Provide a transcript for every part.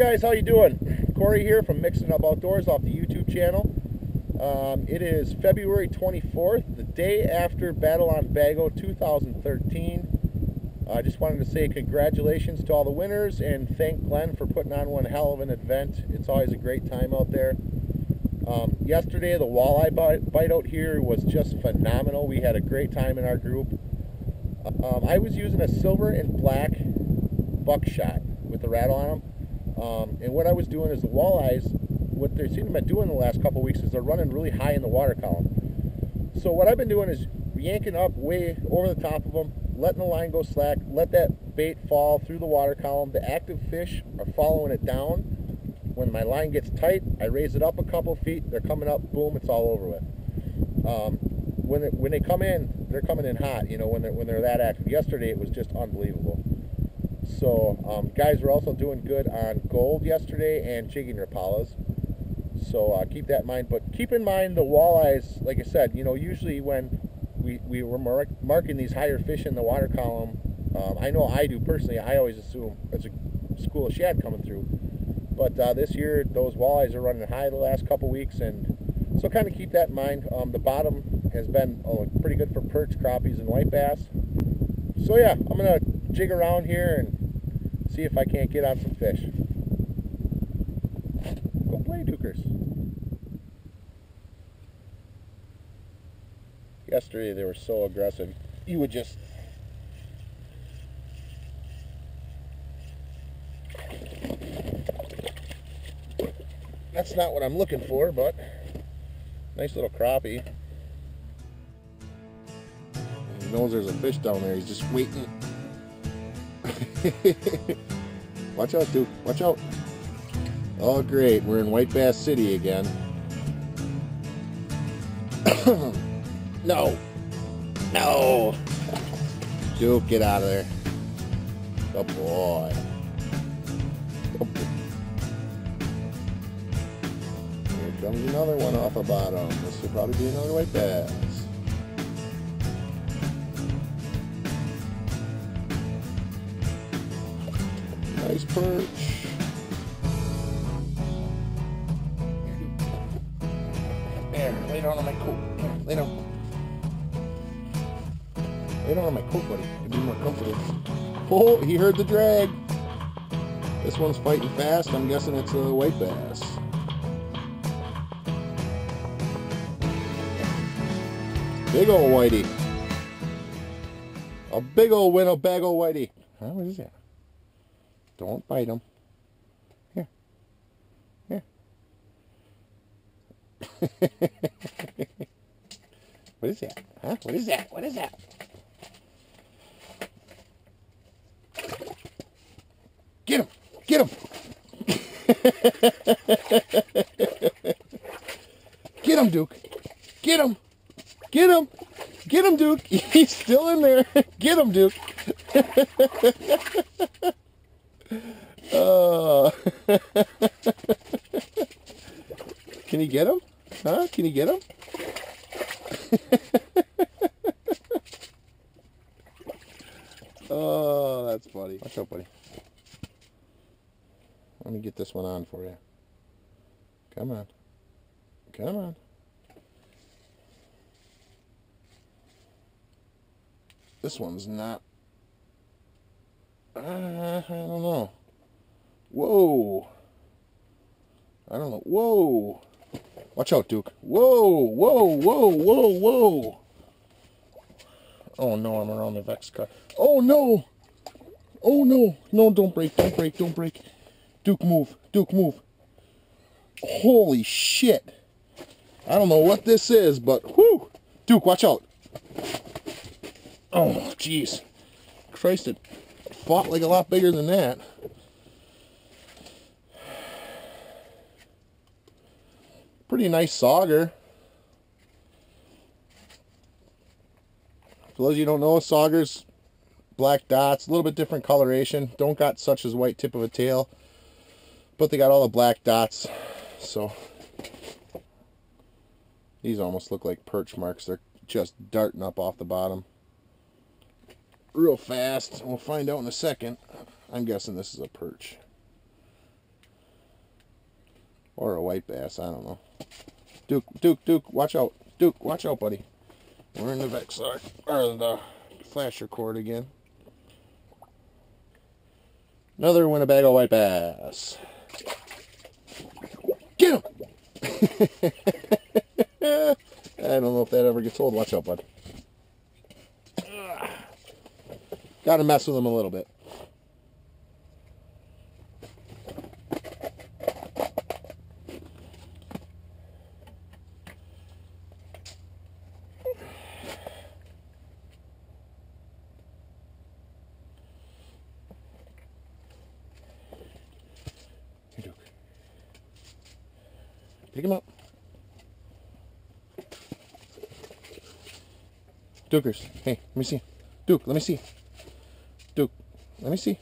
guys, how you doing? Corey here from Mixin Outdoors off the YouTube channel. It is February 24th, the day after Battle on Bago 2013. I just wanted to say congratulations to all the winners and thank Glenn for putting on one hell of an event. It's always a great time out there. Yesterday the walleye bite out here was just phenomenal. We had a great time in our group. I was using a silver and black buckshot with the rattle on them. And what I was doing is the walleyes, what they seem to be doing the last couple weeks is they're running really high in the water column. So what I've been doing is yanking up way over the top of them, letting the line go slack, let that bait fall through the water column. The active fish are following it down. When my line gets tight, I raise it up a couple feet, they're coming up, boom, it's all over with. When they come in, they're coming in hot, you know, when they're that active. Yesterday it was just unbelievable. So guys were also doing good on gold yesterday and jigging rapalas. So keep that in mind. But keep in mind the walleyes, like I said, you know, usually when we were marking these higher fish in the water column, I know I do personally, I always assume it's a school of shad coming through. But this year those walleyes are running high the last couple weeks, and so kind of keep that in mind. The bottom has been pretty good for perch, crappies, and white bass. So yeah, I'm going to jig around here and see if I can't get on some fish. Go play, Dukers. Yesterday they were so aggressive. You would just... That's not what I'm looking for, but nice little crappie. He knows there's a fish down there. He's just waiting. Watch out, Duke. Watch out. Oh, great. We're in White Bass City again. No. No. Duke, get out of there. Good boy. Good boy. Here comes another one off the bottom. This will probably be another white bass. Nice perch. There, lay down on my coat. Here, lay down. Lay down on my coat, buddy. It'd be more comfortable. Oh, he heard the drag. This one's fighting fast. I'm guessing it's a white bass. Big old whitey. A big old Winnebago whitey. Huh, what is that? Don't bite him. Here. Here. What is that? Huh? What is that? What is that? Get him! Get him! Get him, Duke! Get him! Get him! Get him, Duke! He's still in there! Get him, Duke! Oh. Can you get him? Huh? Can you get him? Oh, that's funny. Watch out, buddy. Let me get this one on for you. Come on. Come on. This one's not... I don't know. Whoa. I don't know. Whoa. Watch out, Duke. Whoa, whoa, whoa, whoa, whoa. Oh, no, I'm around the Vex car. Oh, no. Oh, no. No, don't break, don't break, don't break. Duke, move. Duke, move. Holy shit. I don't know what this is, but whew. Duke, watch out. Oh, jeez. Christ, it fought like a lot bigger than that. Pretty nice sauger. For those of you who don't know, saugers, black dots, a little bit different coloration. Don't got such as white tip of a tail, but they got all the black dots. So these almost look like perch marks. They're just darting up off the bottom real fast. We'll find out in a second. I'm guessing this is a perch. Or a white bass, I don't know. Duke, watch out. Duke, watch out, buddy. We're in the Vexar, or the flasher cord again. Another Winnebago white bass. Get him! I don't know if that ever gets old. Watch out, bud. Got to mess with him a little bit. Here, Duke. Pick him up. Dukers, hey, let me see. Duke, let me see. Duke, let me see.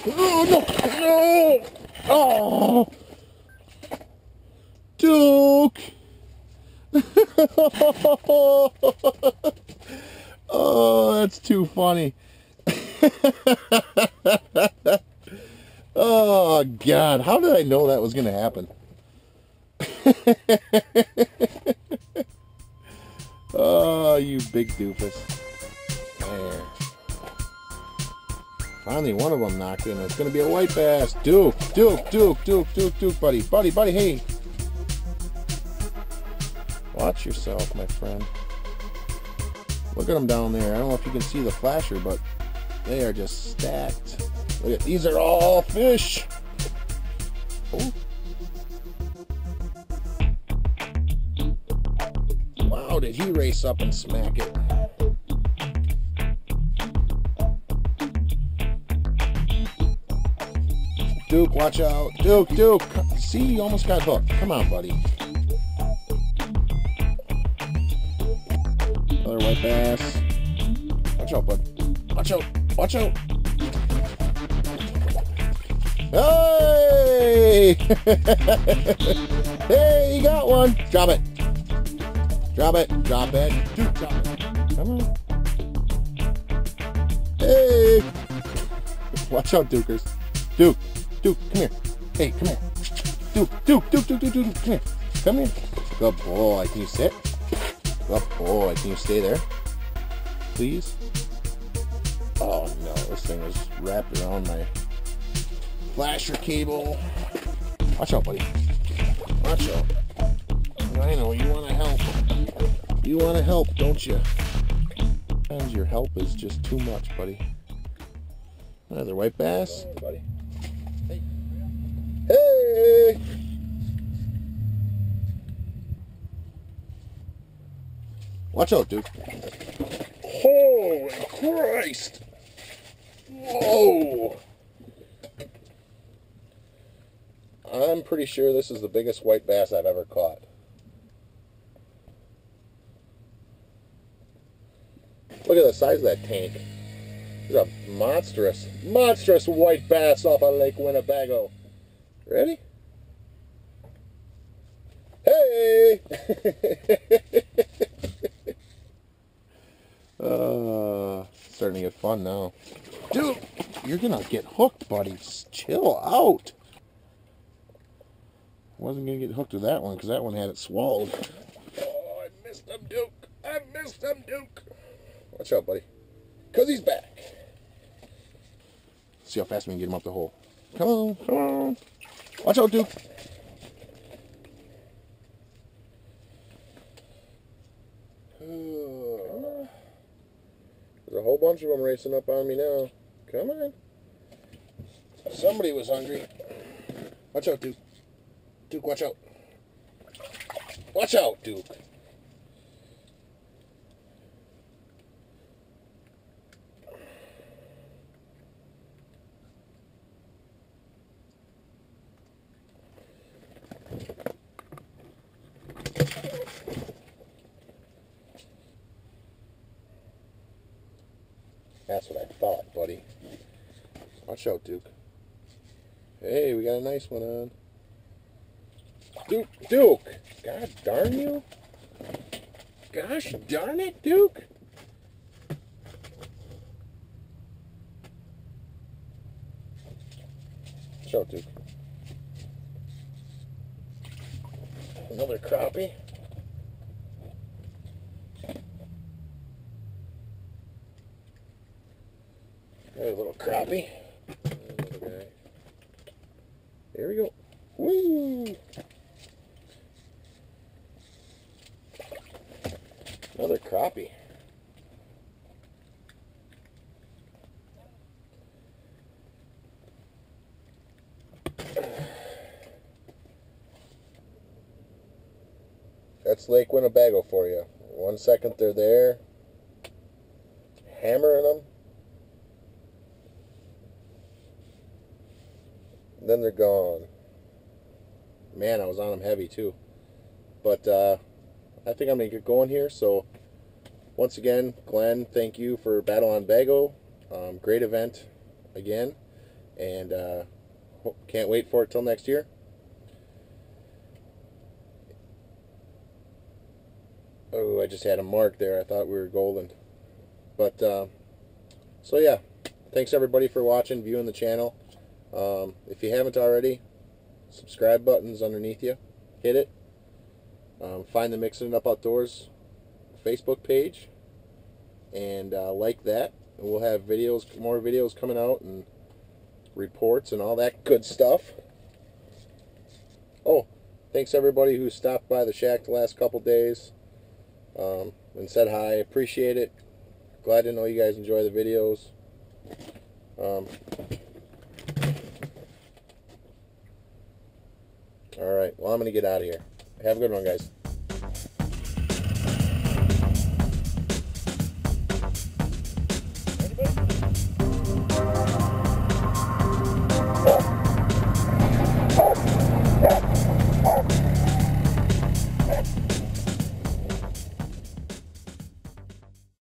Oh, no! No! Oh! Duke! Oh, that's too funny. Oh, God. How did I know that was going to happen? Oh, you big doofus. There. Finally, one of them knocked in. It's going to be a white bass. Duke, buddy. Buddy, hey. Watch yourself, my friend. Look at them down there. I don't know if you can see the flasher, but they are just stacked. Look at these are all fish. Oh. Wow, did he race up and smack it? Duke, watch out. Duke. See, you almost got hooked. Come on, buddy. Another white bass. Watch out, bud. Watch out. Hey! Hey, you got one. Drop it. Duke, drop it. Come on. Hey! Watch out, Dukers. Duke, come here. Hey, come here. Duke, come here. Good boy. Can you sit? Good boy. Can you stay there? Please? Oh, no. This thing is wrapped around my flasher cable. Watch out, buddy. Watch out. I know, you want to help. You want to help, don't you? Sometimes your help is just too much, buddy. Another white bass. Oh, buddy. Hey! Watch out, Duke. Holy Christ! Whoa! I'm pretty sure this is the biggest white bass I've ever caught. Look at the size of that tank. There's a monstrous white bass off of Lake Winnebago. Ready? Hey! Starting to get fun now. Dude, you're gonna get hooked, buddy. Just chill out. Wasn't gonna get hooked with that one because that one had it swallowed. Oh, I missed him, Duke. Watch out, buddy. Because he's back. See how fast we can get him up the hole. Come on. Watch out, Duke. There's a whole bunch of them racing up on me now. Come on. Somebody was hungry. Watch out, Duke. Duke, watch out. Watch out, Duke. That's what I thought, buddy. Watch out, Duke. Hey, we got a nice one on. Duke! God darn you! Gosh darn it, Duke! Show it, Duke. Another crappie. There's a little crappie. Another guy. There we go. Woo! Another crappie. That's Lake Winnebago for you. 1 second they're there, hammering them, then they're gone. Man, I was on them heavy too. But I think I'm going to get going here. So once again, Glenn, thank you for Battle on Bago. Great event again. And can't wait for it till next year. Oh, I just had a mark there. I thought we were golden. But, so yeah. Thanks everybody for watching, viewing the channel. If you haven't already, subscribe button's underneath you. Hit it. Find the Mixin' It Up Outdoors Facebook page. And like that. And we'll have videos, more videos coming out, and reports and all that good stuff. Oh, thanks everybody who stopped by the shack the last couple days. And said hi. Appreciate it. Glad to know you guys enjoy the videos. Alright, well, I'm going to get out of here. Have a good one, guys.